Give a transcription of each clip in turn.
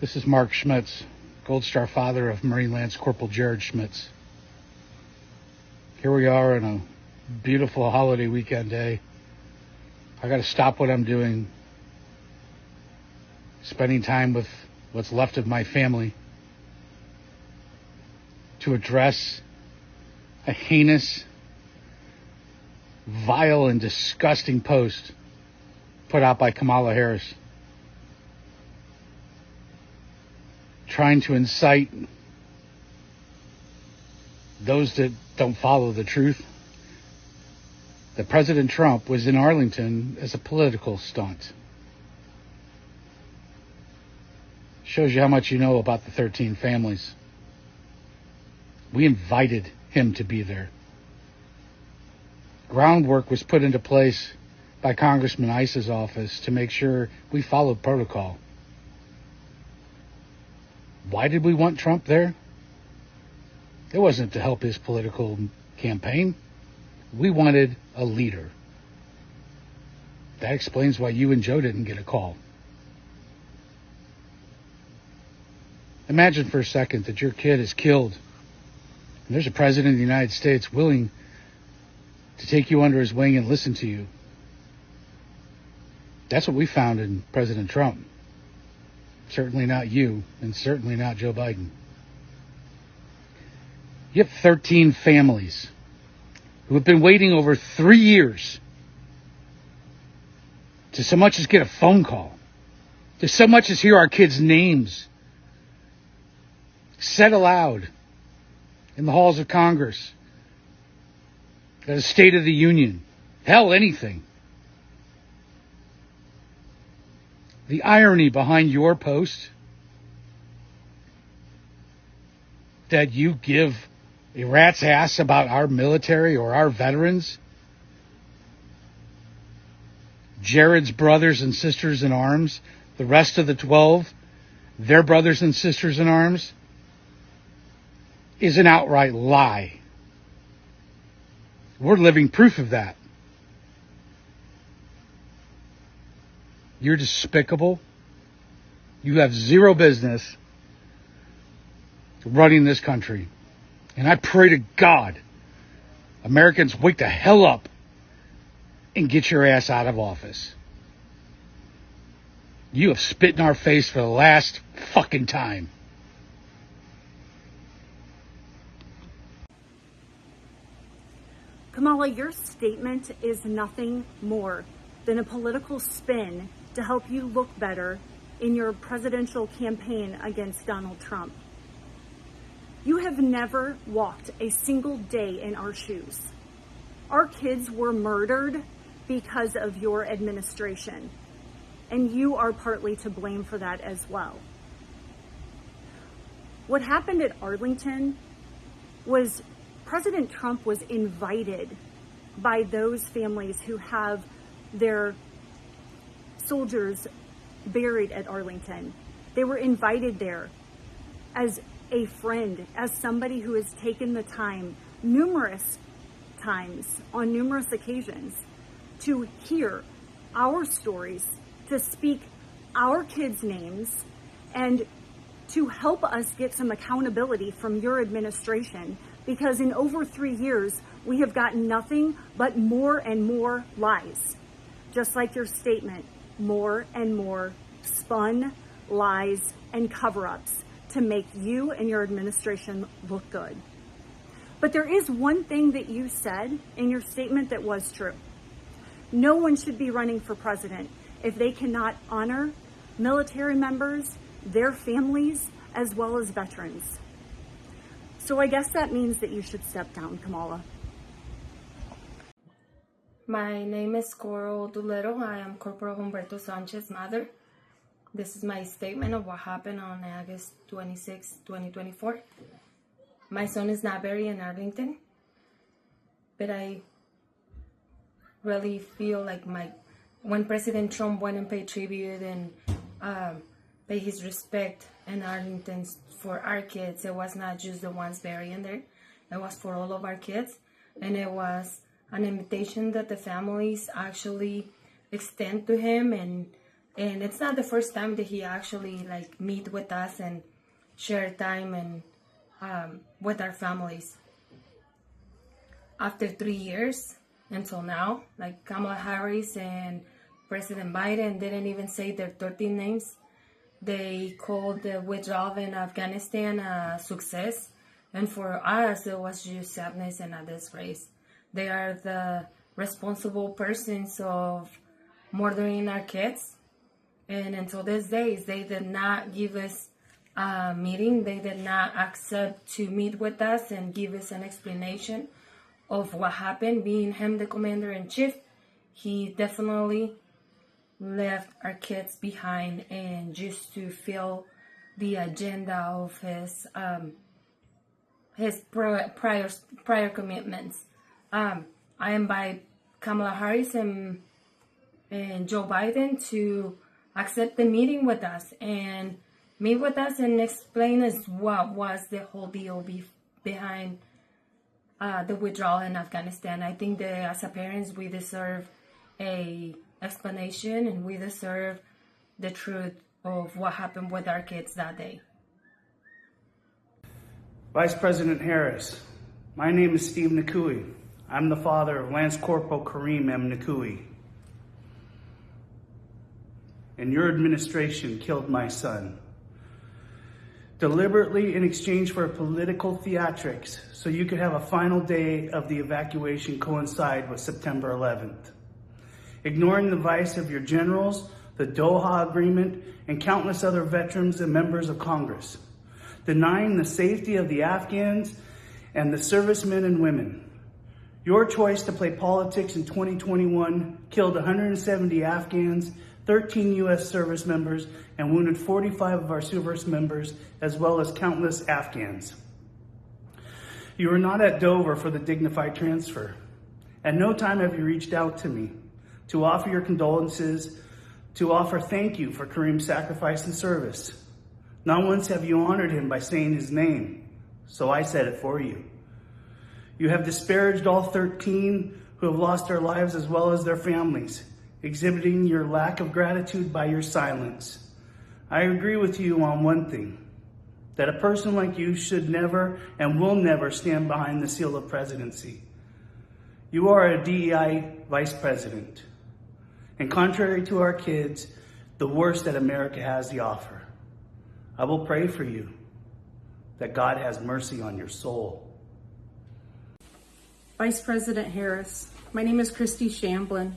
This is Mark Schmitz, Gold Star father of Marine Lance Corporal Jared Schmitz. Here we are on a beautiful holiday weekend day. I got to stop what I'm doing, spending time with what's left of my family, to address a heinous, vile, and disgusting post put out by Kamala Harris, trying to incite those that don't follow the truth that President Trump was in Arlington as a political stunt. Shows you how much you know about the 13 families. We invited him to be there. Groundwork was put into place by Congressman Ice's office to make sure we followed protocol. Why did we want Trump there? It wasn't to help his political campaign. We wanted a leader. That explains why you and Joe didn't get a call. Imagine for a second that your kid is killed, and there's a president of the United States willing to take you under his wing and listen to you. That's what we found in President Trump. Certainly not you, and certainly not Joe Biden. You have 13 families who have been waiting over 3 years to so much as get a phone call, to so much as hear our kids' names said aloud in the halls of Congress, at a State of the Union, hell, anything. The irony behind your post, that you give a rat's ass about our military or our veterans, Jared's brothers and sisters in arms, the rest of the 12, their brothers and sisters in arms, is an outright lie. We're living proof of that. You're despicable. You have zero business running this country. And I pray to God, Americans, wake the hell up and get your ass out of office. You have spit in our face for the last fucking time. Kamala, your statement is nothing more than a political spin to help you look better in your presidential campaign against Donald Trump. You have never walked a single day in our shoes. Our kids were murdered because of your administration, and you are partly to blame for that as well. What happened at Arlington was President Trump was invited by those families who have their soldiers buried at Arlington. They were invited there as a friend, as somebody who has taken the time numerous times on numerous occasions to hear our stories, to speak our kids' names, and to help us get some accountability from your administration, because in over 3 years, we have gotten nothing but more and more lies. Just like your statement, more and more spun lies and cover-ups to make you and your administration look good. But there is one thing that you said in your statement that was true. No one should be running for president if they cannot honor military members, their families, as well as veterans. So I guess that means that you should step down, Kamala. My name is Corporal Doolittle. I am Corporal Humberto Sanchez's mother. This is my statement of what happened on August 26, 2024. My son is not buried in Arlington, but I really feel like when President Trump went and paid tribute and paid his respect in Arlington for our kids, it was not just the ones buried in there. It was for all of our kids, and it was an invitation that the families actually extend to him, and And it's not the first time that he actually like meet with us and share time and with our families. After 3 years until now, like Kamala Harris and President Biden didn't even say their 13 names. They called the withdrawal in Afghanistan a success. And for us, it was just sadness and a disgrace. They are the responsible persons of murdering our kids. And until this day, they did not give us a meeting. They did not accept to meet with us and give us an explanation of what happened. Being him the commander-in-chief, he definitely left our kids behind and just to fill the agenda of his prior commitments. I invite Kamala Harris and Joe Biden to accept the meeting with us and meet with us and explain us what was the whole deal behind the withdrawal in Afghanistan. I think that as a parents, we deserve a explanation and we deserve the truth of what happened with our kids that day. Vice President Harris, my name is Steve Nikoui. I'm the father of Lance Corporal Kareem M. Nikoui. And your administration killed my son. Deliberately in exchange for political theatrics so you could have a final day of the evacuation coincide with September 11th. Ignoring the advice of your generals, the Doha Agreement, and countless other veterans and members of Congress. Denying the safety of the Afghans and the servicemen and women. Your choice to play politics in 2021 killed 170 Afghans, 13 U.S. service members, and wounded 45 of our service members, as well as countless Afghans. You were not at Dover for the dignified transfer. At no time have you reached out to me to offer your condolences, to offer thank you for Kareem's sacrifice and service. Not once have you honored him by saying his name, so I said it for you. You have disparaged all 13 who have lost their lives as well as their families, exhibiting your lack of gratitude by your silence. I agree with you on one thing, that a person like you should never and will never stand behind the seal of presidency. You are a DEI vice president, and contrary to our kids, the worst that America has to offer. I will pray for you, that God has mercy on your soul. Vice President Harris, my name is Christy Shamblin.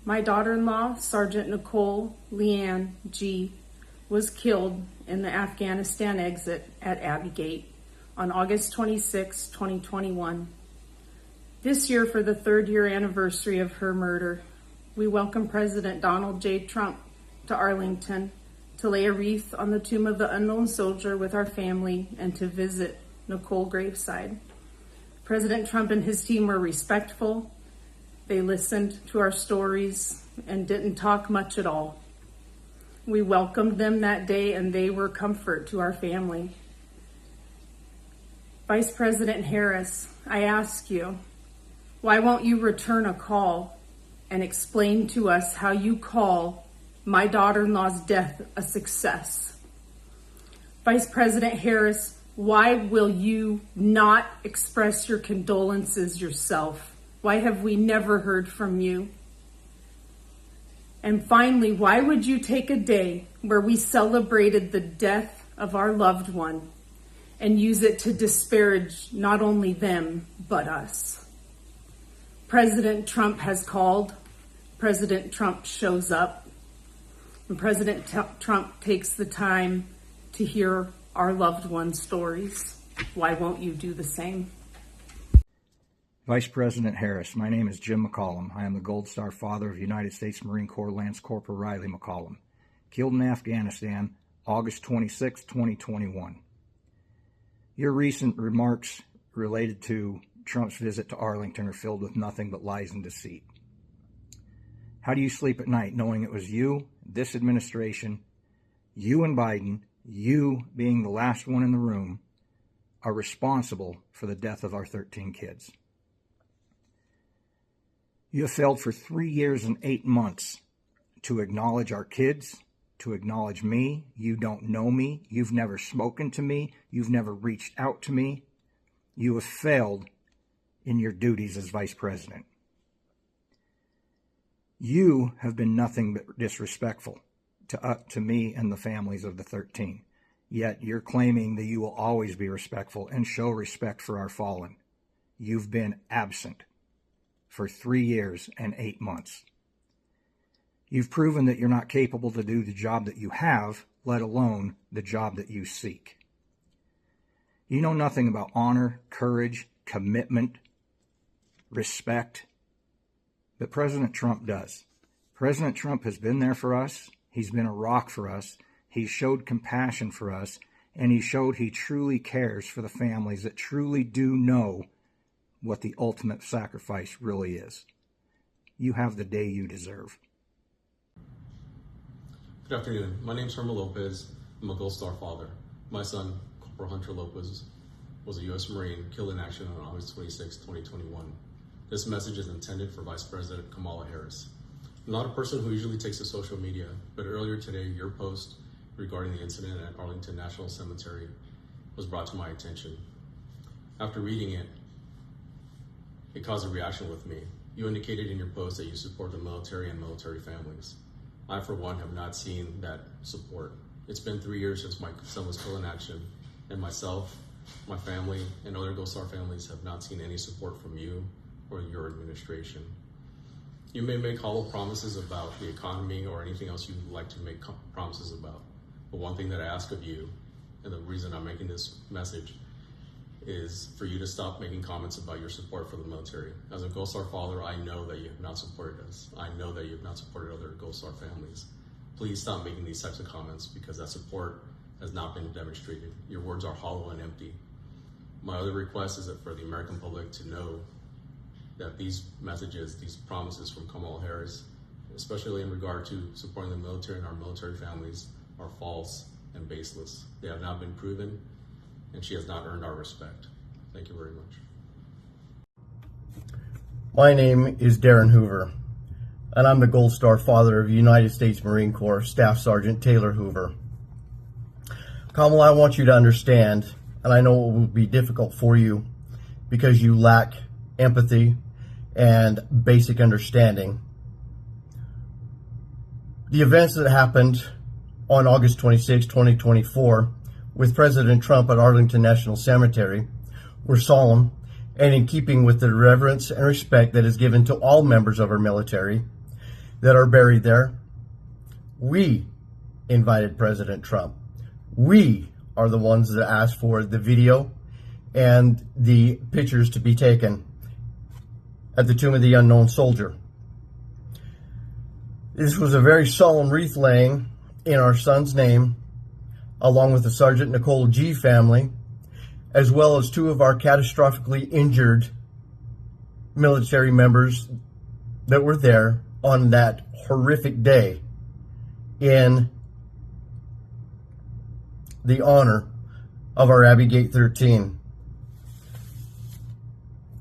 My daughter-in-law, Sergeant Nicole Leanne G., was killed in the Afghanistan exit at Abbey Gate on August 26, 2021. This year, for the 3rd year anniversary of her murder, we welcome President Donald J. Trump to Arlington to lay a wreath on the tomb of the unknown soldier with our family and to visit Nicole graveside. President Trump and his team were respectful. They listened to our stories and didn't talk much at all. We welcomed them that day and they were comfort to our family. Vice President Harris, I ask you, why won't you return a call and explain to us how you call my daughter-in-law's death a success? Vice President Harris, why will you not express your condolences yourself? Why have we never heard from you? And finally, why would you take a day where we celebrated the death of our loved one and use it to disparage not only them, but us? President Trump has called, President Trump shows up, and President Trump takes the time to hear our loved ones' stories. Why won't you do the same? Vice President Harris, my name is Jim McCollum. I am the Gold Star father of United States Marine Corps Lance Corporal Rylee McCollum, killed in Afghanistan, August 26, 2021. Your recent remarks related to Trump's visit to Arlington are filled with nothing but lies and deceit. How do you sleep at night knowing it was you, this administration, you and Biden, you being the last one in the room, are responsible for the death of our 13 kids? You have failed for 3 years and 8 months to acknowledge our kids, to acknowledge me. You don't know me. You've never spoken to me. You've never reached out to me. You have failed in your duties as Vice President. You have been nothing but disrespectful to me and the families of the 13. Yet you're claiming that you will always be respectful and show respect for our fallen. You've been absent for 3 years and 8 months. You've proven that you're not capable to do the job that you have, let alone the job that you seek. You know nothing about honor, courage, commitment, respect, but President Trump does. President Trump has been there for us. He's been a rock for us. He showed compassion for us, and he showed he truly cares for the families that truly do know what the ultimate sacrifice really is. You have the day you deserve. Good afternoon. My name is Herman Lopez. I'm a Gold Star father. My son, Corporal Hunter Lopez, was a U.S. Marine killed in action on August 26, 2021. This message is intended for Vice President Kamala Harris. I'm not a person who usually takes to social media, but earlier today, your post regarding the incident at Arlington National Cemetery was brought to my attention. After reading it, it caused a reaction with me. You indicated in your post that you support the military and military families. I, for one, have not seen that support. It's been 3 years since my son was killed in action, and myself, my family, and other Gold Star families have not seen any support from you or your administration. You may make hollow promises about the economy or anything else you'd like to make promises about. But one thing that I ask of you, and the reason I'm making this message, is for you to stop making comments about your support for the military. As a Gold Star father, I know that you have not supported us. I know that you have not supported other Gold Star families. Please stop making these types of comments because that support has not been demonstrated. Your words are hollow and empty. My other request is that for the American public to know that these messages, these promises from Kamala Harris, especially in regard to supporting the military and our military families, are false and baseless. They have not been proven, and she has not earned our respect. Thank you very much. My name is Darin Hoover, and I'm the Gold Star father of United States Marine Corps Staff Sergeant Taylor Hoover. Kamala, I want you to understand, and I know it will be difficult for you because you lack empathy and basic understanding. The events that happened on August 26, 2024, with President Trump at Arlington National Cemetery were solemn and in keeping with the reverence and respect that is given to all members of our military that are buried there. We invited President Trump. We are the ones that asked for the video and the pictures to be taken at the Tomb of the Unknown Soldier. This was a very solemn wreath laying in our son's name, along with the Sergeant Nicole G family, as well as 2 of our catastrophically injured military members that were there on that horrific day in the honor of our Abbey Gate 13.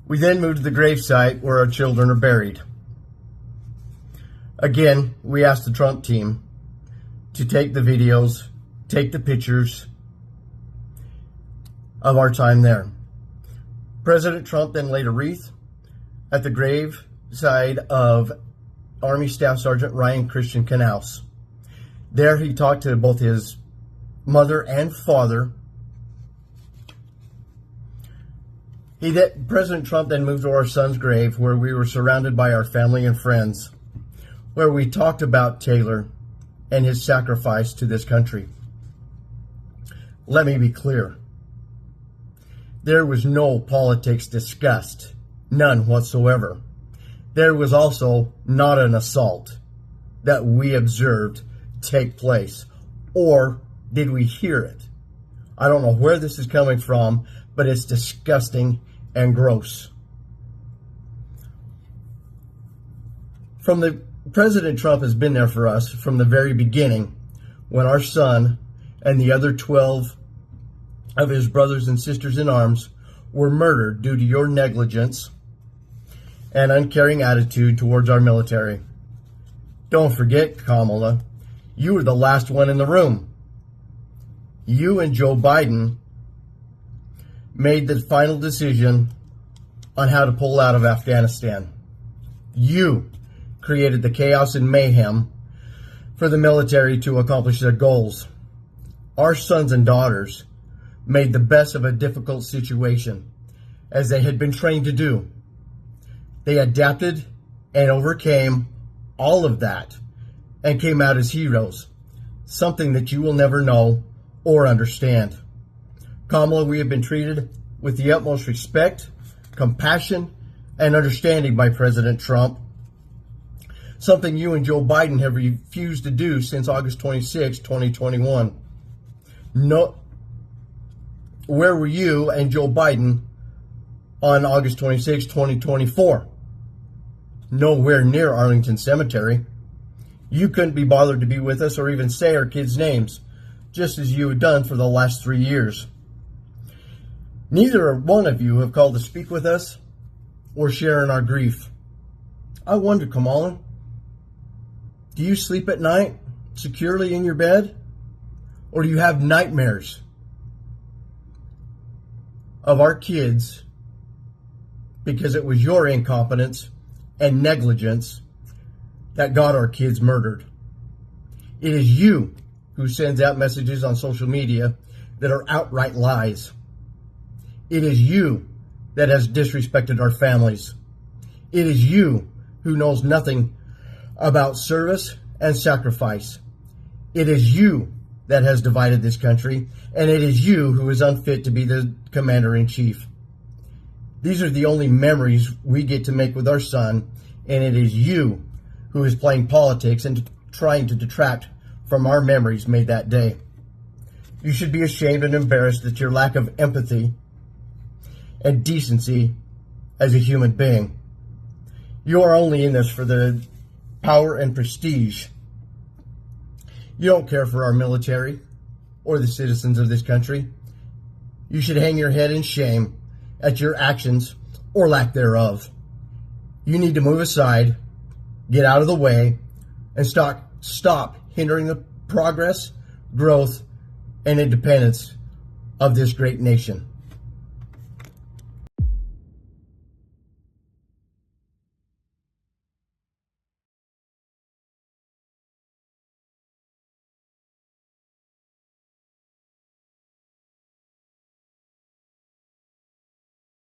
We then moved to the gravesite where our children are buried. Again, we asked the Trump team to take the videos, take the pictures of our time there. President Trump then laid a wreath at the grave side of Army Staff Sergeant Ryan Christian Canals. There he talked to both his mother and father. President Trump then moved to our son's grave where we were surrounded by our family and friends, where we talked about Taylor and his sacrifice to this country. Let me be clear. There was no politics discussed, none whatsoever. There was also not an assault that we observed take place, or did we hear it? I don't know where this is coming from, but it's disgusting and gross. President Trump has been there for us from the very beginning, when our son and the other 12 of his brothers and sisters in arms were murdered due to your negligence and uncaring attitude towards our military. Don't forget, Kamala, you were the last one in the room. You and Joe Biden made the final decision on how to pull out of Afghanistan. You created the chaos and mayhem for the military to accomplish their goals. Our sons and daughters made the best of a difficult situation, as they had been trained to do. They adapted and overcame all of that and came out as heroes, something that you will never know or understand. Kamala, we have been treated with the utmost respect, compassion, and understanding by President Trump, something you and Joe Biden have refused to do since August 26, 2021. No, where were you and Joe Biden on August 26, 2024? Nowhere near Arlington Cemetery. You couldn't be bothered to be with us or even say our kids' names, just as you had done for the last 3 years. Neither one of you have called to speak with us or share in our grief. I wonder, Kamala, do you sleep at night securely in your bed? Or do you have nightmares of our kids because it was your incompetence and negligence that got our kids murdered? It is you who sends out messages on social media that are outright lies. It is you that has disrespected our families. It is you who knows nothing about service and sacrifice. It is you that has divided this country, and it is you who is unfit to be the commander-in-chief. These are the only memories we get to make with our son, and it is you who is playing politics and trying to detract from our memories made that day. You should be ashamed and embarrassed at your lack of empathy and decency as a human being. You are only in this for the power and prestige. You don't care for our military or the citizens of this country. You should hang your head in shame at your actions or lack thereof. You need to move aside, get out of the way, and stop hindering the progress, growth, and independence of this great nation.